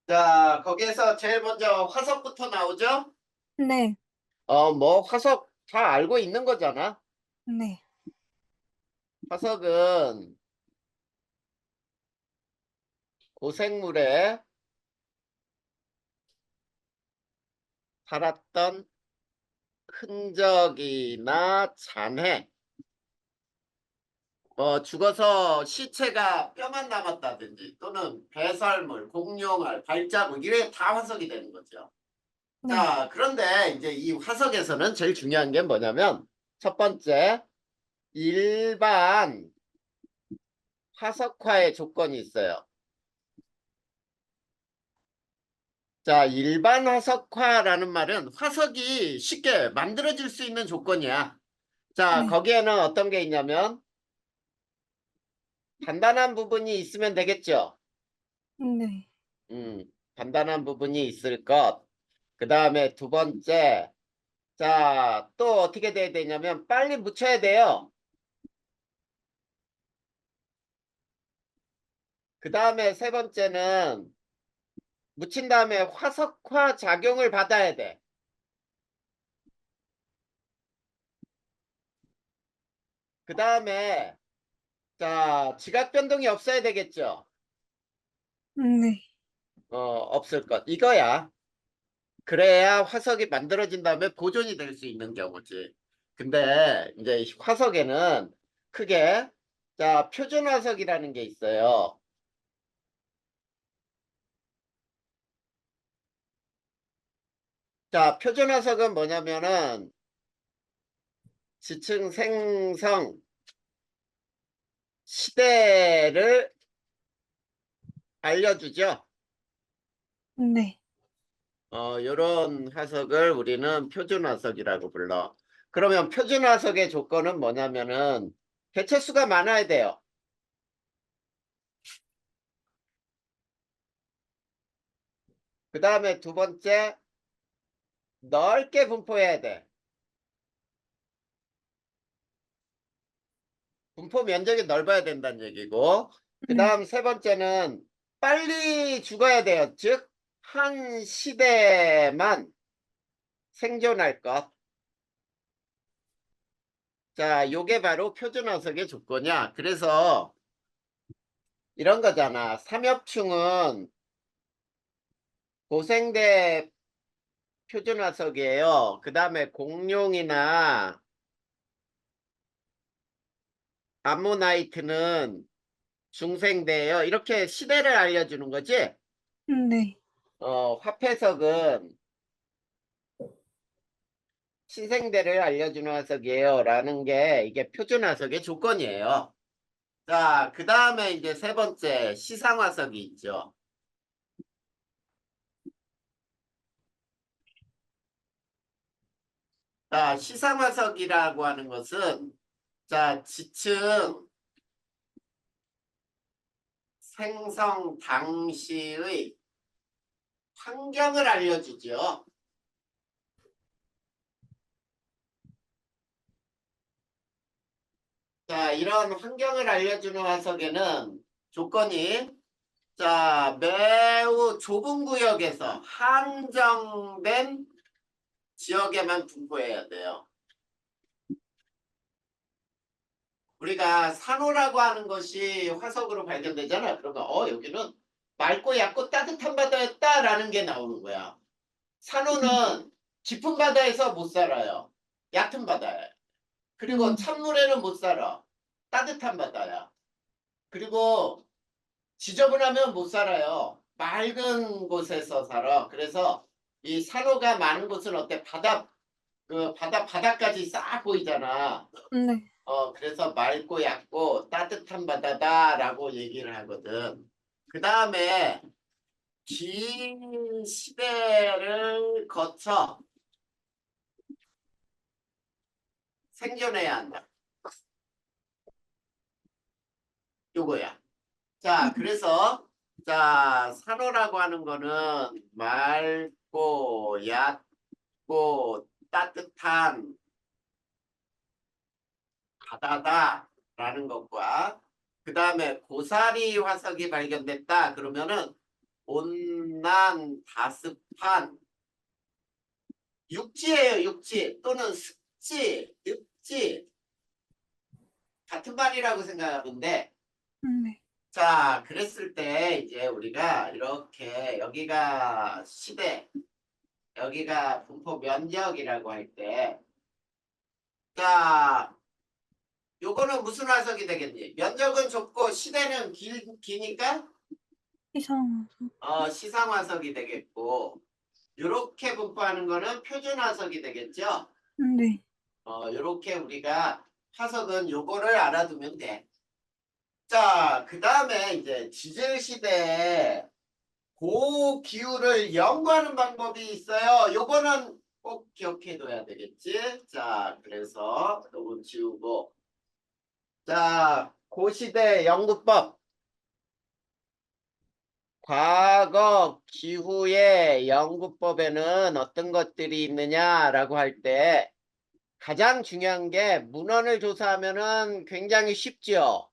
자, 거기에서 제일 먼저 화석부터 나오죠? 네, 뭐 화석 다 알고 있는 거잖아. 네, 화석은 고생물에 살았던 흔적이나 잔해, 죽어서 시체가 뼈만 남았다든지 또는 배설물, 공룡알, 발자국 이게 다 화석이 되는 거죠. 네, 자, 그런데 이제 이 화석에서는 제일 중요한 게 뭐냐면 첫 번째, 일반 화석화의 조건이 있어요. 자, 일반 화석화라는 말은 화석이 쉽게 만들어질 수 있는 조건이야. 자, 네, 거기에는 어떤 게 있냐면 단단한 부분이 있으면 되겠죠. 네, 음, 단단한 부분이 있을 것. 그 다음에 두 번째, 자, 또 어떻게 돼야 되냐면 빨리 묻혀야 돼요. 그 다음에 세 번째는 묻힌 다음에 화석화 작용을 받아야 돼. 그 다음에 자, 지각 변동이 없어야 되겠죠. 네, 없을 것. 이거야. 그래야 화석이 만들어진 다음에 보존이 될 수 있는 경우지. 근데 이제 화석에는 크게 자, 표준 화석이라는 게 있어요. 자, 표준 화석은 뭐냐면은 지층 생성 시대를 알려주죠. 네, 요런 화석을 우리는 표준 화석이라고 불러. 그러면 표준 화석의 조건은 뭐냐면은 개체수가 많아야 돼요. 그 다음에 두 번째, 넓게 분포해야 돼. 분포 면적이 넓어야 된다는 얘기고, 그 네, 다음 세 번째는 빨리 죽어야 돼요. 즉, 한 시대만 생존할 것. 자, 요게 바로 표준화석의 조건이야. 그래서 이런 거잖아. 삼엽충은 고생대 표준화석이에요. 그 다음에 공룡이나 암모나이트는 중생대예요. 이렇게 시대를 알려주는 거지. 네, 화폐석은 신생대를 알려주는 화석이에요. 라는 게 이게 표준 화석의 조건이에요. 자, 그 다음에 이제 세 번째 시상 화석이 있죠. 자, 시상 화석이라고 하는 것은 자, 지층 생성 당시의 환경을 알려주죠. 자, 이런 환경을 알려주는 화석에는 조건이 자, 매우 좁은 구역에서 한정된 지역에만 분포해야 돼요. 우리가 산호라고 하는 것이 화석으로 발견되잖아. 그러면 여기는 맑고 얕고 따뜻한 바다였다라는 게 나오는 거야. 산호는 깊은 바다에서 못 살아요. 얕은 바다에. 그리고 찬물에는 못 살아. 따뜻한 바다야. 그리고 지저분하면 못 살아요. 맑은 곳에서 살아. 그래서 이 산호가 많은 곳은 어때? 바다까지 싹 보이잖아. 네, 그래서 맑고 얕고 따뜻한 바다다라고 얘기를 하거든. 그 다음에 긴 시대를 거쳐 생존해야 한다. 요거야. 자, 그래서 자, 산호라고 하는 거는 맑고 얕고 따뜻한 바다다라는 것과 그 다음에 고사리 화석이 발견됐다. 그러면은 온난 다습한 육지예요. 육지 또는 습지, 늪지 같은 말이라고 생각하면 돼. 네. 자, 그랬을 때 이제 우리가 이렇게 여기가 시대, 여기가 분포 면적이라고 할 때, 자, 요거는 무슨 화석이 되겠니? 면적은 좁고 시대는 기니까 이상하죠. 시상 화석이 되겠고, 요렇게 분포하는 거는 표준 화석이 되겠죠? 네. 요렇게 우리가 화석은 요거를 알아두면 돼. 자, 그 다음에 이제 지질 시대에 고기후를 연구하는 방법이 있어요. 요거는 꼭 기억해둬야 되겠지. 자, 그래서 요거 지우고. 자, 고시대 연구법. 과거 기후의 연구법에는 어떤 것들이 있느냐라고 할 때 가장 중요한 게 문헌을 조사하면은 굉장히 쉽죠.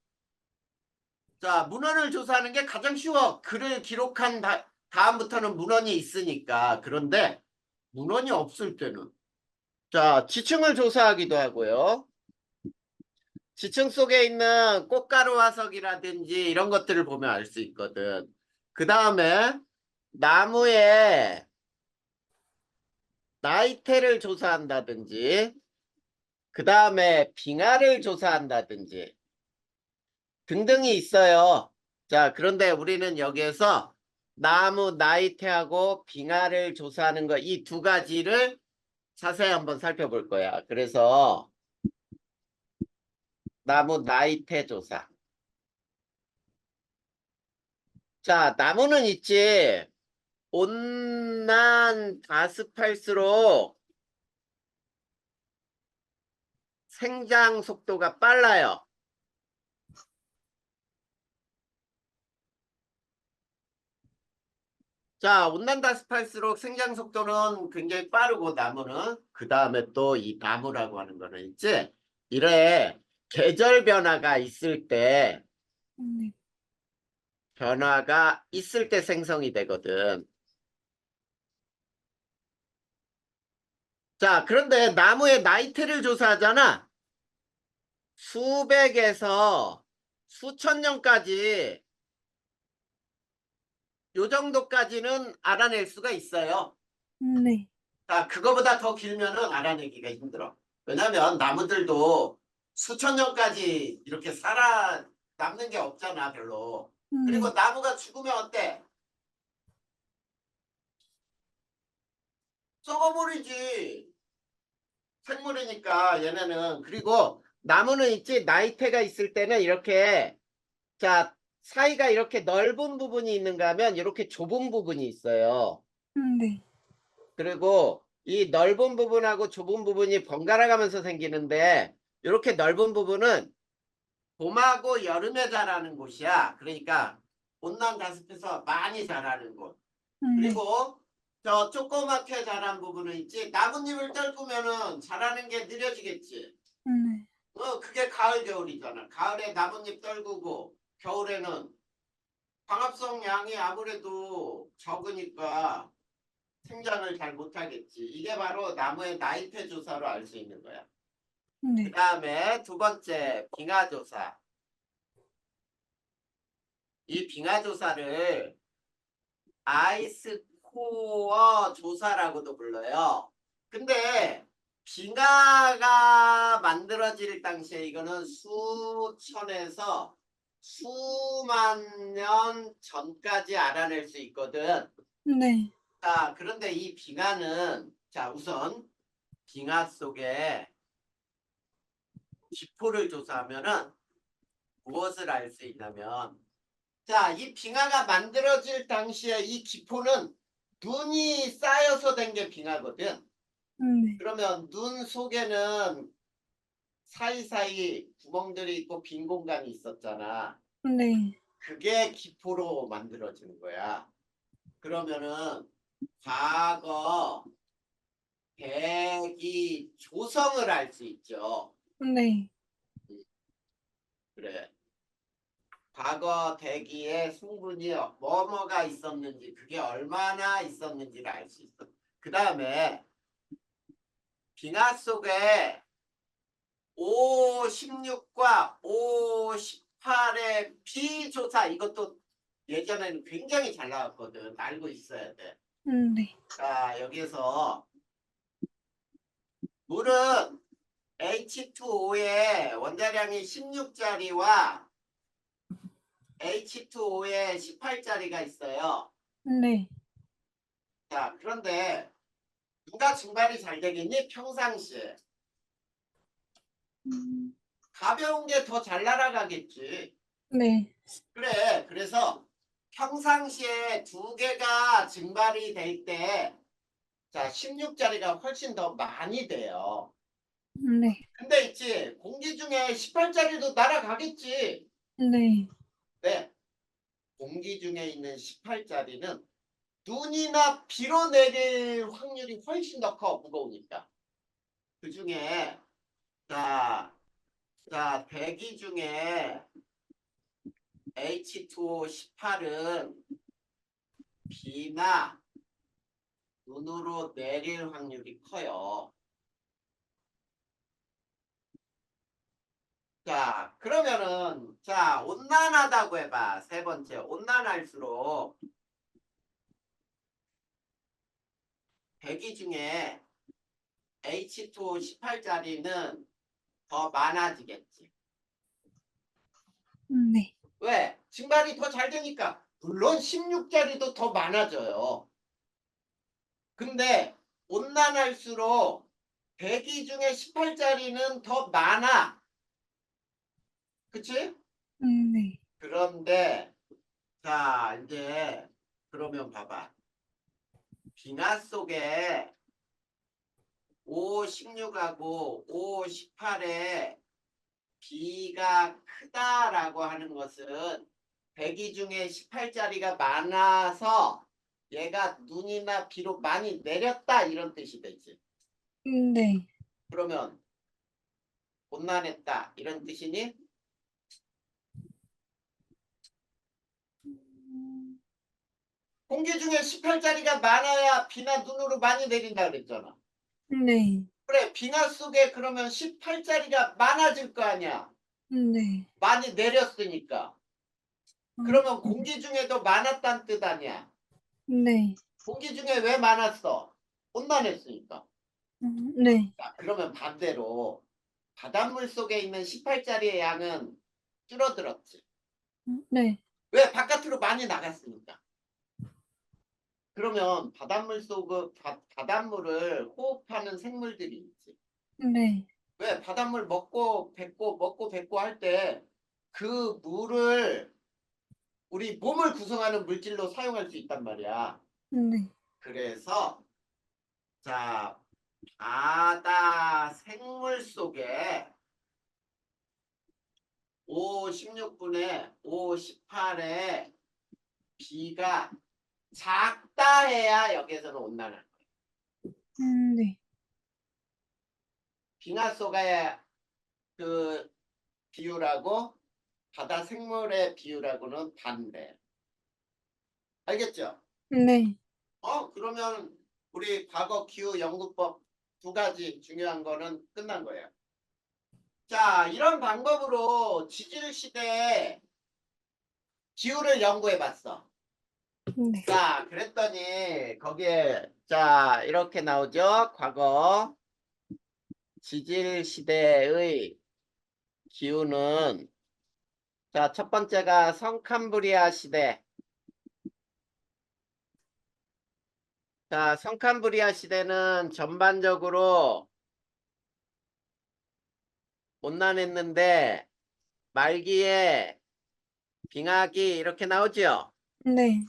자, 문헌을 조사하는 게 가장 쉬워. 글을 기록한 다음부터는 문헌이 있으니까. 그런데 문헌이 없을 때는 자, 지층을 조사하기도 하고요. 지층 속에 있는 꽃가루 화석이라든지 이런 것들을 보면 알 수 있거든. 그 다음에 나무의 나이테를 조사한다든지 그 다음에 빙하를 조사한다든지 등등이 있어요. 자, 그런데 우리는 여기에서 나무 나이테하고 빙하를 조사하는 거 이 두 가지를 자세히 한번 살펴볼 거야. 그래서 나무 나이테 조사. 자, 나무는 있지. 온난 가습할수록 생장 속도가 빨라요. 자, 온난 가습할수록 생장 속도는 굉장히 빠르고 나무는 그 다음에 또 이 나무라고 하는 거는 있지. 이래 계절 변화가 있을 때 네. 변화가 있을 때 생성이 되거든. 자, 그런데 나무의 나이테를 조사하잖아. 수백에서 수천 년까지 요 정도까지는 알아낼 수가 있어요. 네. 자, 그거보다 더 길면은 알아내기가 힘들어. 왜냐면 나무들도 수천 년까지 이렇게 살아 남는 게 없잖아, 별로. 그리고 네. 나무가 죽으면 어때? 썩어버리지. 생물이니까 얘네는. 그리고 나무는 있지, 나이테가 있을 때는 이렇게 자, 사이가 이렇게 넓은 부분이 있는가 하면 이렇게 좁은 부분이 있어요. 네. 그리고 이 넓은 부분하고 좁은 부분이 번갈아 가면서 생기는데 이렇게 넓은 부분은 봄하고 여름에 자라는 곳이야. 그러니까 온난 가습해서 많이 자라는 곳. 네. 그리고 저 조그맣게 자란 부분은 있지. 나뭇잎을 떨구면은 자라는 게 느려지겠지. 네. 그게 가을 겨울이잖아. 가을에 나뭇잎 떨구고 겨울에는 광합성 양이 아무래도 적으니까 생장을 잘 못하겠지. 이게 바로 나무의 나이테 조사로 알 수 있는 거야. 그 네. 다음에 두 번째 빙하 조사. 이 빙하 조사를 아이스코어 조사라고도 불러요. 근데 빙하가 만들어질 당시에 이거는 수천에서 수만 년 전까지 알아낼 수 있거든. 네. 자, 그런데 이 빙하는 자, 우선 빙하 속에 지포를 조사하면은 무엇을 알 수 있냐면 자, 이 빙하가 만들어질 당시에 이 기포는 눈이 쌓여서 된 게 빙하거든. 네. 그러면 눈 속에는 사이사이 구멍들이 있고 빈 공간이 있었잖아. 네. 그게 기포로 만들어지는 거야. 그러면은 과거 대기 조성을 알 수 있죠. 네. 그래. 과거 대기에 성분이 뭐뭐가 있었는지 그게 얼마나 있었는지를 알 수 있어. 그 다음에 빙하 속에 O16과 O18의 비조사 이것도 예전에는 굉장히 잘 나왔거든. 알고 있어야 돼. 네. 자, 여기에서 물은 H2O의 원자량이 16짜리와 H2O의 18짜리가 있어요. 네. 자, 그런데 누가 증발이 잘 되겠니? 평상시에. 음, 가벼운 게 더 잘 날아가겠지. 네. 그래. 그래서 평상시에 두 개가 증발이 될 때, 자, 16짜리가 훨씬 더 많이 돼요. 네. 근데 있지, 공기 중에 18짜리도 날아가겠지. 네. 네. 공기 중에 있는 18짜리는 눈이나 비로 내릴 확률이 훨씬 더 커, 무거우니까. 그 중에, 자, 대기 중에 H2O18은 비나 눈으로 내릴 확률이 커요. 자, 그러면은, 자, 온난하다고 해봐. 세 번째, 온난할수록 대기 중에 H2O18짜리는 더 많아지겠지. 네. 왜? 증발이 더 잘 되니까. 물론 16짜리도 더 많아져요. 근데 온난할수록 대기 중에 18짜리는 더 많아. 그치? 네. 그런데 자 이제 그러면 봐봐. 빙하 속에 O16하고 O18에 비가 크다라고 하는 것은 대기 중에 18짜리가 많아서 얘가 눈이나 비로 많이 내렸다 이런 뜻이 되지. 네. 그러면 곤란했다 이런 뜻이니? 공기 중에 18짜리가 많아야 비나 눈으로 많이 내린다 그랬잖아. 네. 그래, 빙하 속에 그러면 18짜리가 많아질 거 아니야. 네. 많이 내렸으니까. 그러면 공기 중에도 많았다는 뜻 아니야. 네. 공기 중에 왜 많았어? 온난했으니까. 네. 자, 그러면 반대로 바닷물 속에 있는 18짜리의 양은 줄어들었지. 네. 왜? 바깥으로 많이 나갔으니까. 그러면 바닷물 바닷물을 호흡하는 생물들이 있지. 네. 왜? 바닷물 먹고 뱉고 할 때 그 물을 우리 몸을 구성하는 물질로 사용할 수 있단 말이야. 네. 그래서 자, 바다 생물 속에 O16분에 O18에 비가 작다 해야 여기에서는 온난화. 네. 빙하 속의 그 비율하고 바다 생물의 비율하고는 반대. 알겠죠? 네. 그러면 우리 과거 기후 연구법 두 가지 중요한 거는 끝난 거예요. 자, 이런 방법으로 지질 시대 기후를 연구해 봤어. 네. 자, 그랬더니 거기에 자, 이렇게 나오죠. 과거 지질 시대의 기후는 자, 첫 번째가 성캄브리아 시대. 자, 성캄브리아 시대는 전반적으로 온난했는데 말기에 빙하기 이렇게 나오죠. 네.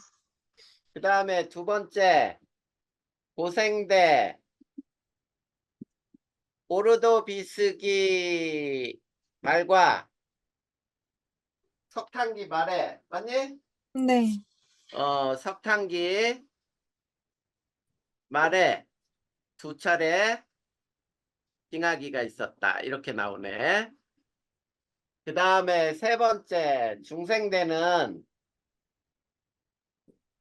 그 다음에 두 번째 고생대 오르도비스기 말과 석탄기 말에 맞니? 네. 석탄기 말에 두 차례 빙하기가 있었다. 이렇게 나오네. 그 다음에 세 번째 중생대는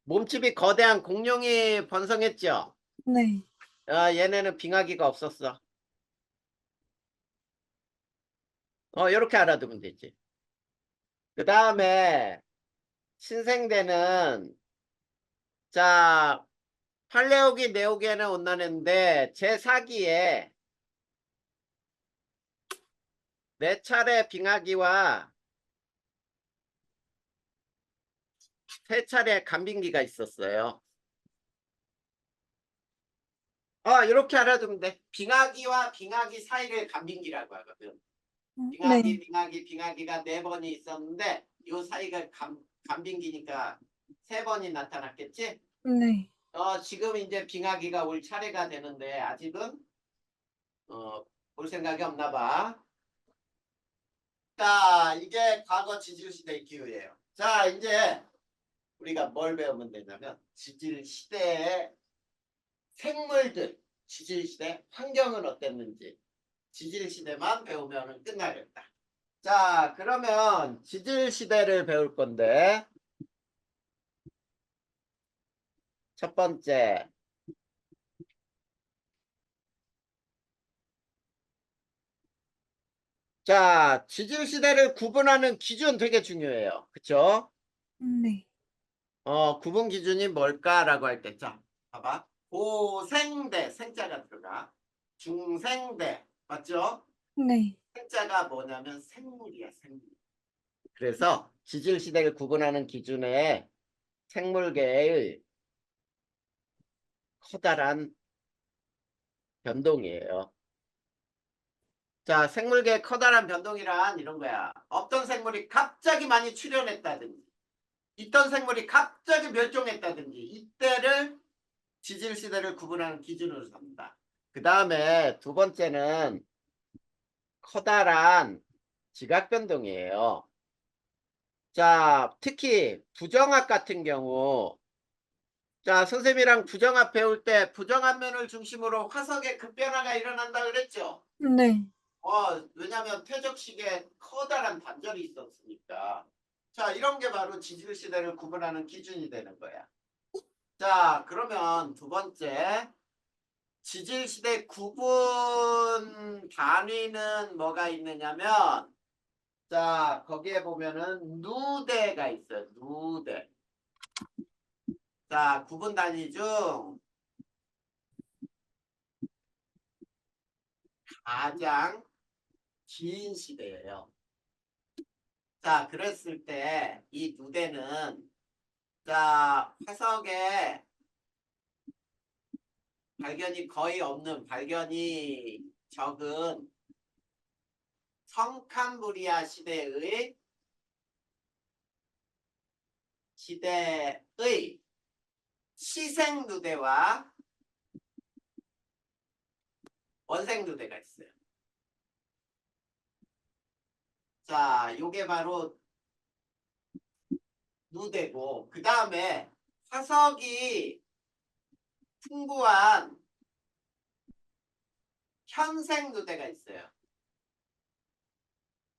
몸집이 거대한 공룡이 번성했죠. 네. 얘네는 빙하기가 없었어. 이렇게 알아두면 되지. 그 다음에 신생대는 자 팔레오기 네오기에는 온난했는데 제4기에 네 차례 빙하기와 세 차례 간빙기가 있었어요. 이렇게 알아두면 돼. 빙하기와 빙하기 사이를 간빙기라고 하거든. 네. 빙하기가 네 번이 있었는데 이 사이가 간빙기니까 세 번이 나타났겠지? 네. 지금 이제 빙하기가 올 차례가 되는데 아직은 볼 생각이 없나 봐. 자, 이게 과거 지질시대의 기후예요. 자, 이제 우리가 뭘 배우면 되냐면 지질시대의 생물들, 지질시대 환경은 어땠는지 지질시대만 배우면 끝나겠다. 자, 그러면 지질시대를 배울 건데 첫 번째 자, 지질시대를 구분하는 기준 되게 중요해요. 그쵸? 네. 구분 기준이 뭘까라고 할 때, 자, 봐봐. 고생대, 생자가 들어가. 중생대, 맞죠? 네. 생자가 뭐냐면 생물이야, 생물. 그래서 지질시대를 구분하는 기준에 생물계의 커다란 변동이에요. 자, 생물계의 커다란 변동이란 이런 거야. 없던 생물이 갑자기 많이 출현했다든지, 있던 생물이 갑자기 멸종했다든지, 이때를 지질시대를 구분하는 기준으로 삼는다. 그 다음에 두 번째는 커다란 지각변동이에요. 자, 특히 부정합 같은 경우 자, 선생님이랑 부정합 배울 때 부정합 면을 중심으로 화석의 급변화가 일어난다 그랬죠? 네. 왜냐하면 퇴적식에 커다란 반전이 있었으니까. 자, 이런 게 바로 지질시대를 구분하는 기준이 되는 거야. 자, 그러면 두 번째 지질시대 구분 단위는 뭐가 있느냐면 자, 거기에 보면은 누대가 있어요. 누대. 자, 구분 단위 중 가장 긴 시대예요. 자, 그랬을 때 이 누대는 자, 화석에 발견이 거의 없는 발견이 적은 성캄브리아 시대의 시생 누대와 원생 누대가 있어요. 자, 요게 바로 누대고 그 다음에 화석이 풍부한 현생 누대가 있어요.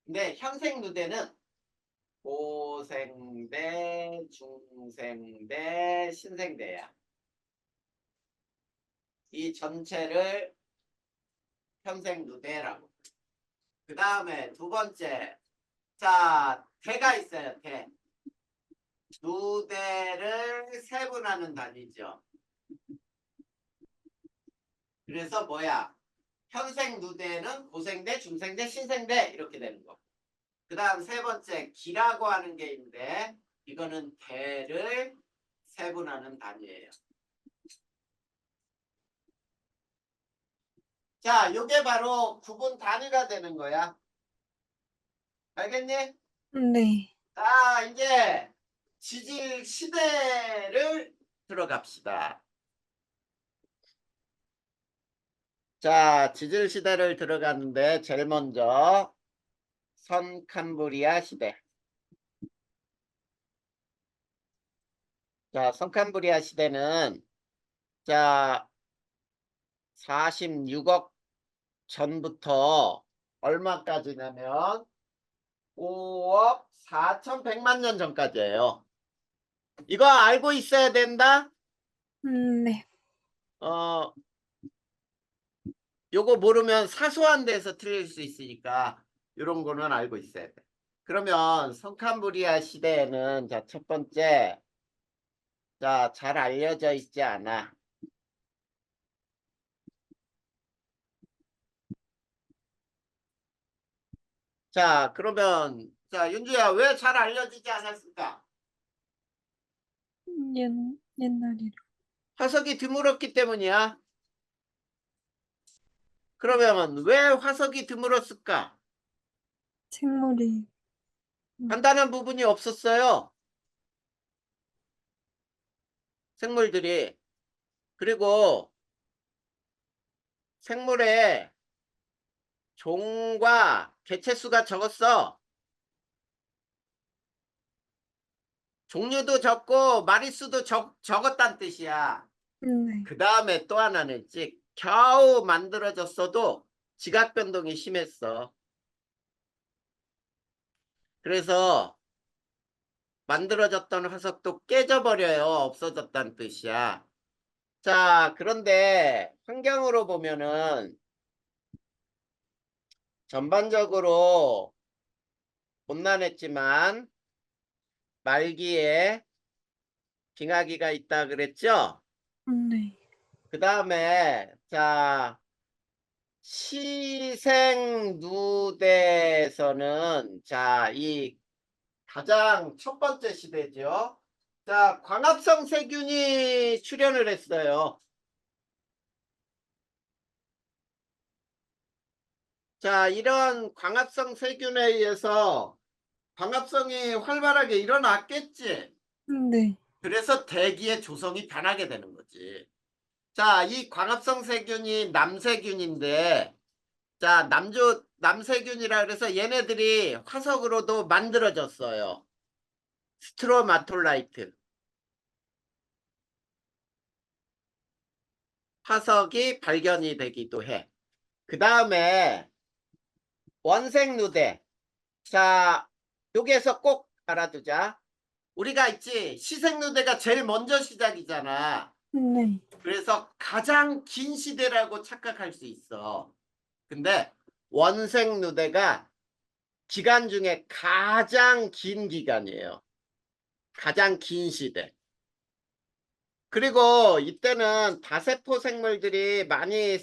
근데 현생 누대는 고생대, 중생대, 신생대야. 이 전체를 현생 누대라고. 그 다음에 두 번째, 자, 대가 있어요. 대. 누대를 세분하는 단위죠. 그래서 뭐야? 현생 누대는 고생대, 중생대, 신생대 이렇게 되는 거. 그 다음 세 번째 기라고 하는 게 있는데 이거는 대를 세분하는 단위예요. 자, 요게 바로 구분 단위가 되는 거야. 알겠니? 네. 자, 이제 지질 시대를 들어갑시다. 자, 지질 시대를 들어갔는데 제일 먼저 선캄브리아 시대. 자, 선캄브리아 시대는 자 46억 전부터 얼마까지냐면 5억 4,100만 년 전까지예요. 이거 알고 있어야 된다? 네. 어, 요거 모르면 사소한 데서 틀릴 수 있으니까 이런 거는 알고 있어야 돼. 그러면 성캄브리아 시대에는 자, 첫 번째, 자, 잘 알려져 있지 않아. 자, 그러면 자, 윤주야, 왜 잘 알려지지 않았을까? 옛, 옛날이라. 화석이 드물었기 때문이야. 그러면 왜 화석이 드물었을까? 생물이, 간단한 부분이 없었어요. 생물들이. 그리고 생물의 종과 개체수가 적었어. 종류도 적고 마리수도 적었단 뜻이야. 네. 그 다음에 또 하나는 있지. 겨우 만들어졌어도 지각 변동이 심했어. 그래서 만들어졌던 화석도 깨져버려요. 없어졌다는 뜻이야. 자, 그런데 환경으로 보면은 전반적으로 온난했지만 말기에 빙하기가 있다 그랬죠? 네. 그 다음에 자, 시생 누대에서는 자, 이 가장 첫 번째 시대죠. 자, 광합성 세균이 출현을 했어요. 자, 이런 광합성 세균에 의해서 광합성이 활발하게 일어났겠지. 네. 그래서 대기의 조성이 변하게 되는 거지. 자, 이 광합성 세균이 남세균인데, 자, 남세균이라 그래서 얘네들이 화석으로도 만들어졌어요. 스트로마톨라이트. 화석이 발견이 되기도 해. 그 다음에 원생누대. 자, 여기에서 꼭 알아두자. 우리가 있지, 시생누대가 제일 먼저 시작이잖아. 네. 그래서 가장 긴 시대라고 착각할 수 있어. 근데 원생누대가 기간 중에 가장 긴 기간이에요. 가장 긴 시대. 그리고 이때는 다세포 생물들이 많이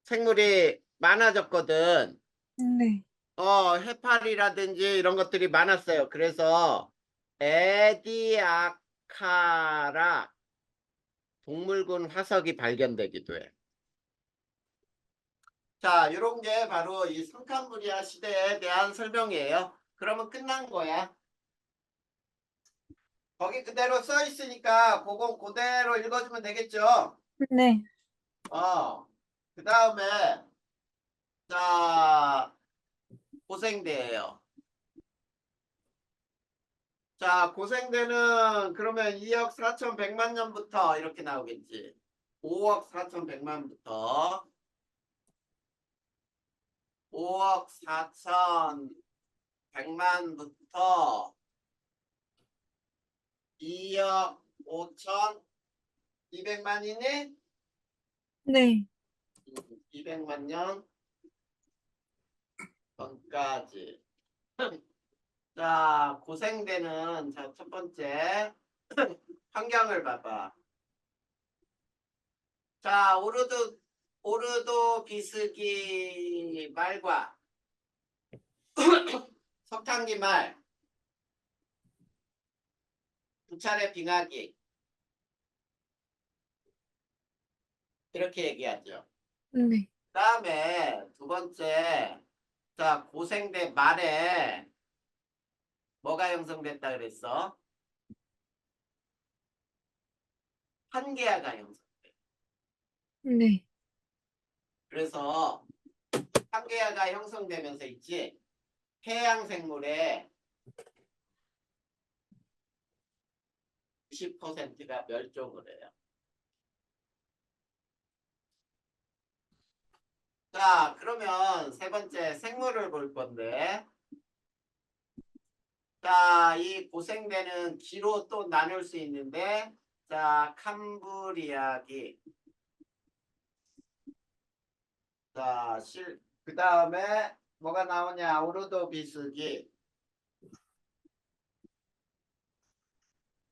생물이 많아졌거든. 네. 해파리라든지 이런 것들이 많았어요. 그래서 에디아카라 동물군 화석이 발견되기도 해. 자, 이런 게 바로 이 성캄브리아 시대에 대한 설명이에요. 그러면 끝난 거야. 거기 그대로 써 있으니까 그거 그대로 읽어주면 되겠죠? 네. 그 다음에 자, 고생대예요. 자, 고생대는 그러면 2억 4,100만 년부터 이렇게 나오겠지. 5억 4,100만부터 5억 4,100만부터 2억 5,200만이니? 네. 200만 년 전까지. 자, 고생대는 자, 첫 번째 환경을 봐봐. 자, 오르도 비스기 말과 석탄기 말 두 차례 빙하기 이렇게 얘기하죠. 네. 그다음에 두 번째 자, 고생대 말에 뭐가 형성됐다 그랬어? 판게아가 형성돼. 네. 그래서 판게아가 형성되면서 있지. 해양 생물의 90%가 멸종을 해요. 자, 그러면 세 번째 생물을 볼 건데 자, 이 고생대는 기로 또 나눌 수 있는데, 자, 캄브리아기. 자, 그 다음에 뭐가 나오냐? 오르도비스기,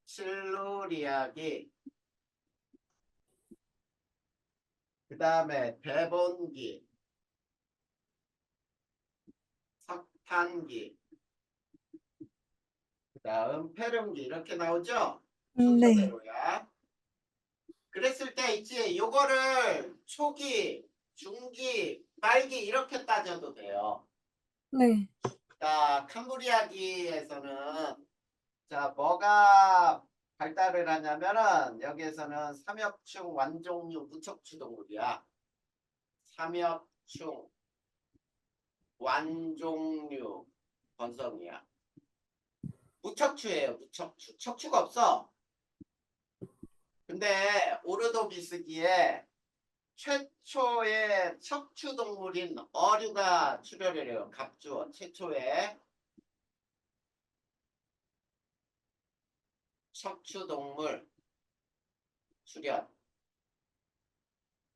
실루리아기, 그 다음에 데본기, 석탄기, 그 다음 페름기 이렇게 나오죠? 네. 순서대로야. 그랬을 때 있지. 요거를 초기, 중기, 말기 이렇게 따져도 돼요. 네. 자, 캄브리아기에서는 자, 뭐가 발달을 하냐면은 여기에서는 삼엽충 완종류 무척추 동물이야. 삼엽충 완종류 건성이야. 무척추예요. 무척추. 척추가 없어. 근데 오르도비스기에 최초의 척추 동물인 어류가 출현을 해요. 갑주어 최초의 척추 동물 출현.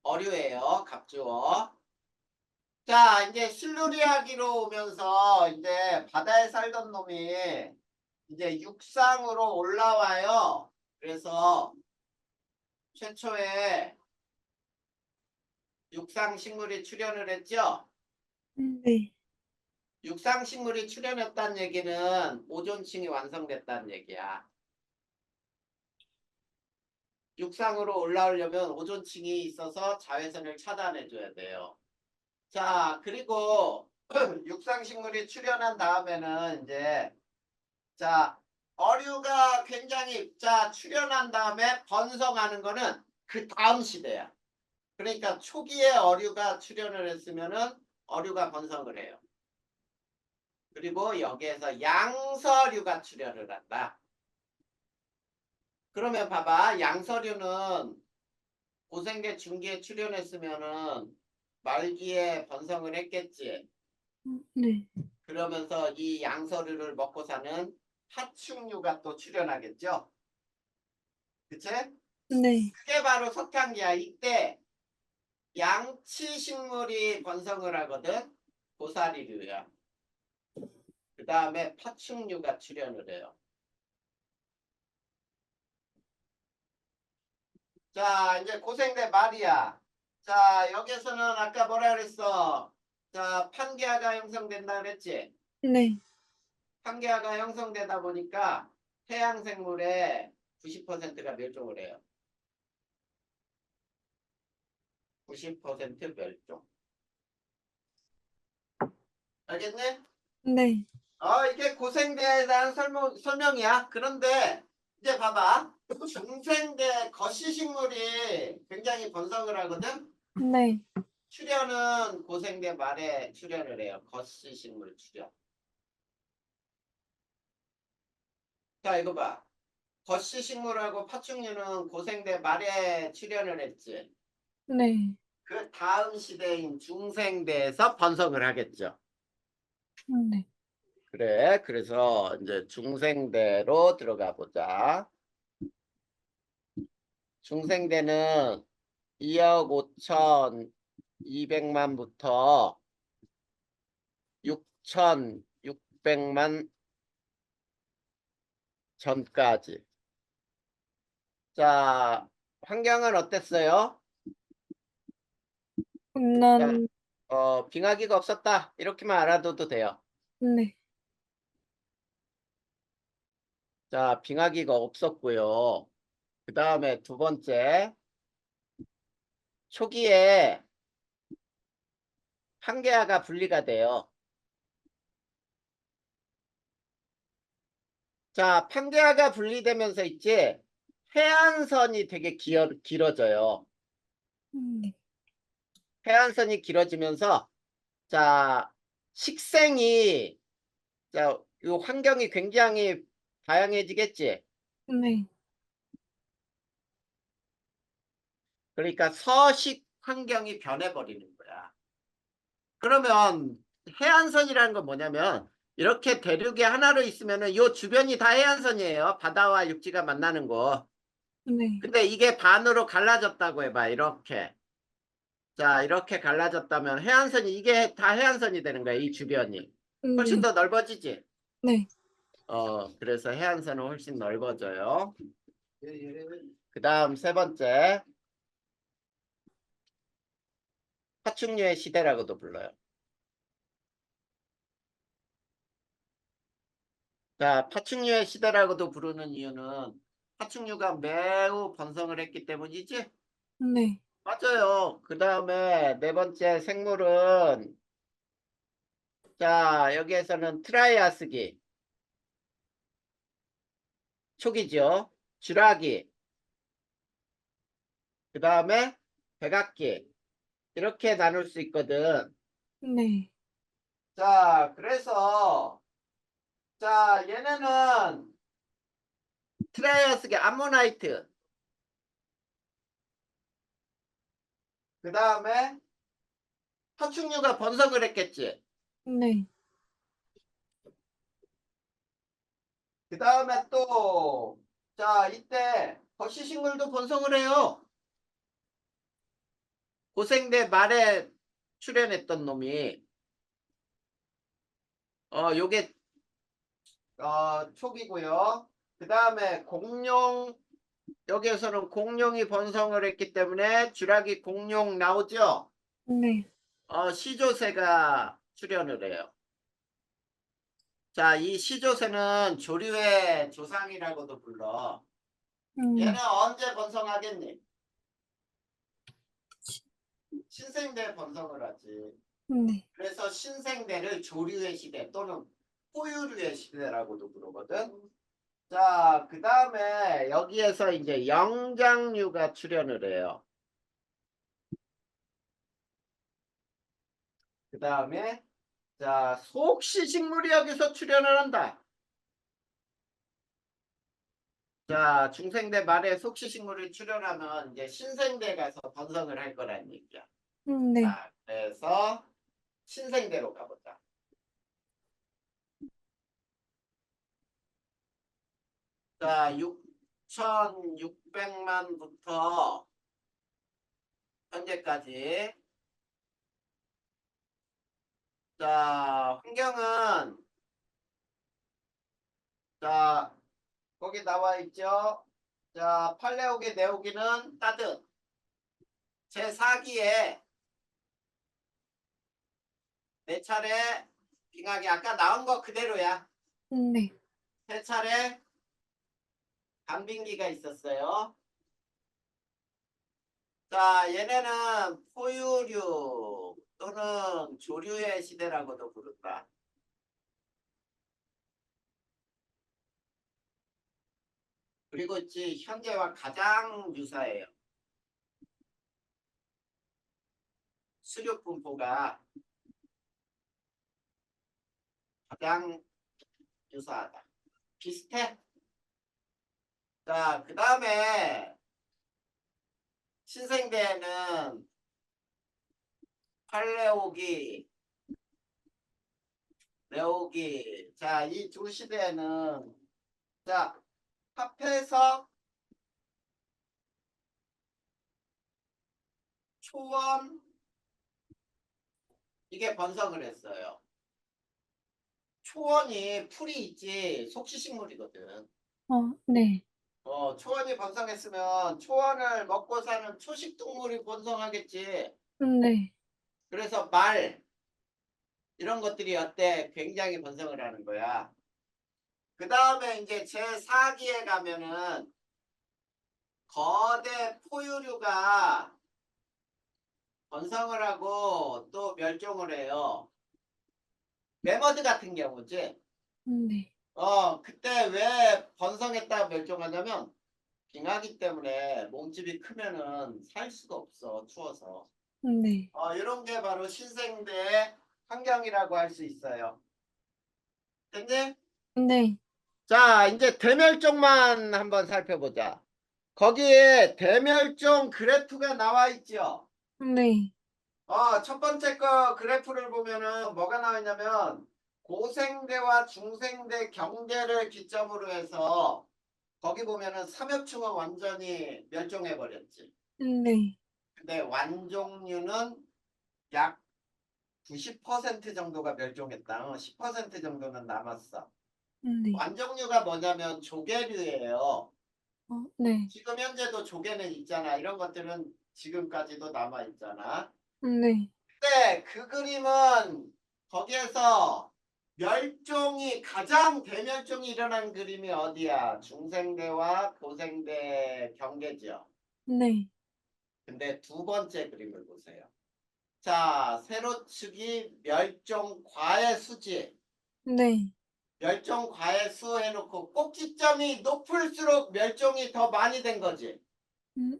어류예요. 갑주어. 자, 이제 실루리아기로 오면서 이제 바다에 살던 놈이 이제 육상으로 올라와요. 그래서 최초의 육상 식물이 출현을 했죠. 네. 육상 식물이 출현했다는 얘기는 오존층이 완성됐다는 얘기야. 육상으로 올라오려면 오존층이 있어서 자외선을 차단해줘야 돼요. 자, 그리고 육상식물이 출현한 다음에는 이제 자, 어류가 굉장히 자 출현한 다음에 번성하는 거는 그 다음 시대야. 그러니까 초기에 어류가 출현을 했으면은 어류가 번성을 해요. 그리고 여기에서 양서류가 출현을 한다. 그러면 봐봐, 양서류는 고생대 중기에 출현했으면은 말기에 번성을 했겠지. 네. 그러면서 이 양서류를 먹고 사는 파충류가 또 출현하겠죠. 그치? 네. 그게 바로 석탄기야. 이때 양치 식물이 번성을 하거든. 고사리류야. 그 다음에 파충류가 출현을 해요. 자, 이제 고생대 말이야. 자, 여기서는 아까 뭐라 그랬어? 자, 판게아가 형성된다 그랬지? 네. 판게아가 형성되다 보니까 해양 생물의 90%가 멸종을 해요. 90% 멸종. 알겠네? 네. 이게 고생대에 대한 설명이야. 그런데 이제 봐봐. 중생대 거시식물이 굉장히 번성을 하거든. 네. 출현은 고생대 말에 출현을 해요. 거시식물 출현. 자, 이거 봐. 거시식물하고 파충류는 고생대 말에 출현을 했지. 네. 그 다음 시대인 중생대에서 번성을 하겠죠. 네. 그래. 그래서 이제 중생대로 들어가 보자. 중생대는 2억 5,200만부터 6,600만 전까지. 자, 환경은 어땠어요? 자, 군난. 빙하기가 없었다. 이렇게만 알아둬도 돼요. 네. 자, 빙하기가 없었고요. 그 다음에 두 번째, 초기에 판게아가 분리가 돼요. 자, 판게아가 분리되면서 있지, 해안선이 되게 길어져요. 네. 해안선이 길어지면서, 자, 식생이, 자, 이 환경이 굉장히 다양해지겠지. 네. 그러니까 서식 환경이 변해버리는 거야. 그러면 해안선이라는 건 뭐냐면 이렇게 대륙이 하나로 있으면은 요 주변이 다 해안선이에요. 바다와 육지가 만나는 곳. 네. 근데 이게 반으로 갈라졌다고 해봐. 이렇게. 자, 이렇게 갈라졌다면 해안선이 이게 다 해안선이 되는 거야. 이 주변이. 훨씬 네. 더 넓어지지. 네. 그래서 해안선은 훨씬 넓어져요. 그 다음 세 번째. 파충류의 시대라고도 불러요. 자, 파충류의 시대라고도 부르는 이유는 파충류가 매우 번성을 했기 때문이지? 네. 맞아요. 그 다음에 네 번째 생물은 자, 여기에서는 트라이아스기, 초기죠. 쥐라기, 그 다음에 백악기 이렇게 나눌 수 있거든. 네. 자, 그래서 자, 얘네는 트라이아스기 암모나이트, 그 다음에 파충류가 번성을 했겠지. 네. 그 다음에 또, 자, 이때 거시식물도 번성을 해요. 고생대 말에 출연했던 놈이, 요게, 촉이고요. 그 다음에 공룡, 여기에서는 공룡이 번성을 했기 때문에 쥐라기 공룡 나오죠? 네. 시조새가 출연을 해요. 자, 이 시조새는 조류의 조상이라고도 불러. 얘는 네. 언제 번성하겠니? 신생대 번성을 하지. 네. 그래서 신생대를 조류의 시대 또는 포유류의 시대라고도 부르거든. 자, 그 다음에 여기에서 이제 영장류가 출연을 해요. 그 다음에 자, 속시식물이 여기서 출연을 한다. 자, 중생대 말에 속시식물이 출연하면 이제 신생대 가서 번성을 할 거란 얘기야. 네. 자, 그래서 신생대로 가보자. 자, 6,600만부터 현재까지. 자, 환경은 자, 거기 나와 있죠. 자, 팔레오기 네오기는 따뜻. 제4기에 네 차례 빙하기 아까 나온 거 그대로야. 네. 세 차례 간빙기가 있었어요. 자, 얘네는 포유류 또는 조류의 시대라고도 부른다. 그리고 있지 현재와 가장 유사해요. 수륙 분포가 가장 유사하다. 비슷해. 자, 그 다음에 신생대에는 팔레오기, 레오기. 자, 이 두 시대에는 자, 합해서 초원 이게 번성을 했어요. 초원이 풀이 있지 속시식물이거든. 네. 초원이 번성했으면 초원을 먹고 사는 초식동물이 번성하겠지. 네. 그래서 말 이런 것들이 어때? 굉장히 번성을 하는 거야. 그 다음에 이제 제4기에 가면은 거대 포유류가 번성을 하고 또 멸종을 해요. 매머드 같은 경우지. 네. 그때 왜 번성했다가 멸종하냐면 빙하기 때문에 몸집이 크면은 살 수가 없어. 추워서. 네. 이런 게 바로 신생대 환경이라고 할 수 있어요. 됐니? 네. 자, 이제 대멸종만 한번 살펴보자. 거기에 대멸종 그래프가 나와 있죠. 네. 첫 번째 거 그래프를 보면은 뭐가 나와 있냐면 고생대와 중생대 경계를 기점으로 해서 거기 보면은 삼엽충은 완전히 멸종해 버렸지. 네. 근데 완종류는 약 90% 정도가 멸종했다. 10% 정도는 남았어. 네. 완종류가 뭐냐면 조개류예요. 네. 지금 현재도 조개는 있잖아. 이런 것들은 지금까지도 남아 있잖아. 네. 근데 그 그림은 거기에서 멸종이 가장 대멸종이 일어난 그림이 어디야? 중생대와 고생대 경계지요. 네. 근데 두 번째 그림을 보세요. 자, 세로축이 멸종 과의 수지. 네. 멸종 과의 수 해놓고 꼭지점이 높을수록 멸종이 더 많이 된 거지.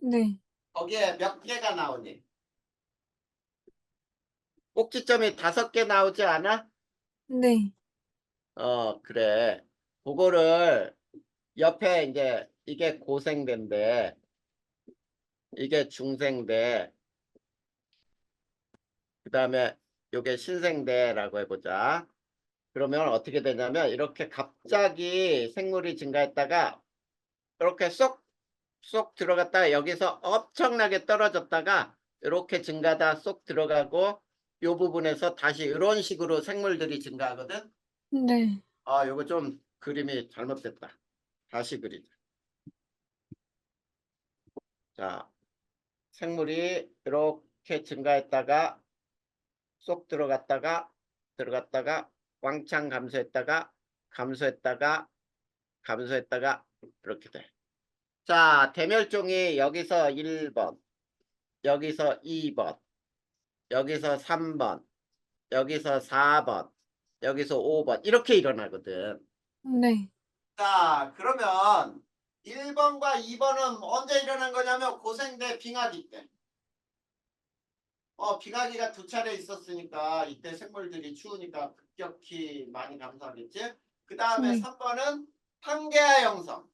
네. 거기에 몇 개가 나오니? 꼭지점이 5개 나오지 않아? 네. 그래. 그거를 옆에 이제 이게 고생대인데 이게 중생대 그다음에 요게 신생대라고 해보자. 그러면 어떻게 되냐면 이렇게 갑자기 생물이 증가했다가 이렇게 쏙 들어갔다가 여기서 엄청나게 떨어졌다가 이렇게 증가다 쏙 들어가고 요 부분에서 다시 이런 식으로 생물들이 증가하거든. 네. 요거 좀 그림이 잘못됐다. 다시 그리자. 자, 생물이 이렇게 증가했다가 쏙 들어갔다가 왕창 감소했다가 이렇게 돼. 자, 대멸종이 여기서 1번, 여기서 2번, 여기서 3번, 여기서 4번, 여기서 5번 이렇게 일어나거든. 네. 자, 그러면 1번과 2번은 언제 일어난 거냐면 고생대 빙하기 때. 빙하기가 2차례 있었으니까 이때 생물들이 추우니까 급격히 많이 감소하겠지. 그 다음에 네. 3번은 판게아 형성.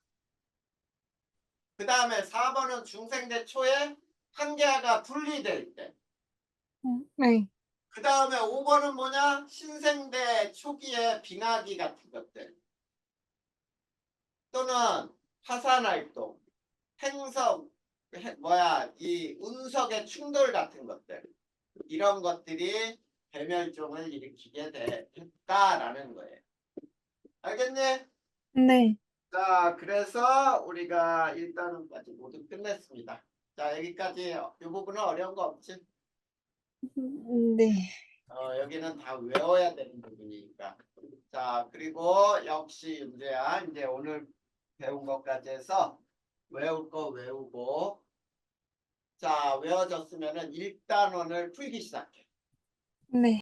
그 다음에 4번은 중생대 초에 판게아가 분리될 때. 네. 그 다음에 5번은 뭐냐? 신생대 초기에 빙하기 같은 것들. 또는 화산활동, 행성, 이 운석의 충돌 같은 것들. 이런 것들이 대멸종을 일으키게 됐다라는 거예요. 알겠니? 네. 자, 그래서 우리가 1단원까지 모두 끝냈습니다. 자, 여기까지 이 부분은 어려운 거 없지? 네. 여기는 다 외워야 되는 부분이니까. 자, 그리고 역시 윤재야, 이제 오늘 배운 것까지 해서 외울 거 외우고, 자, 외워졌으면은 1단원을 풀기 시작해. 네.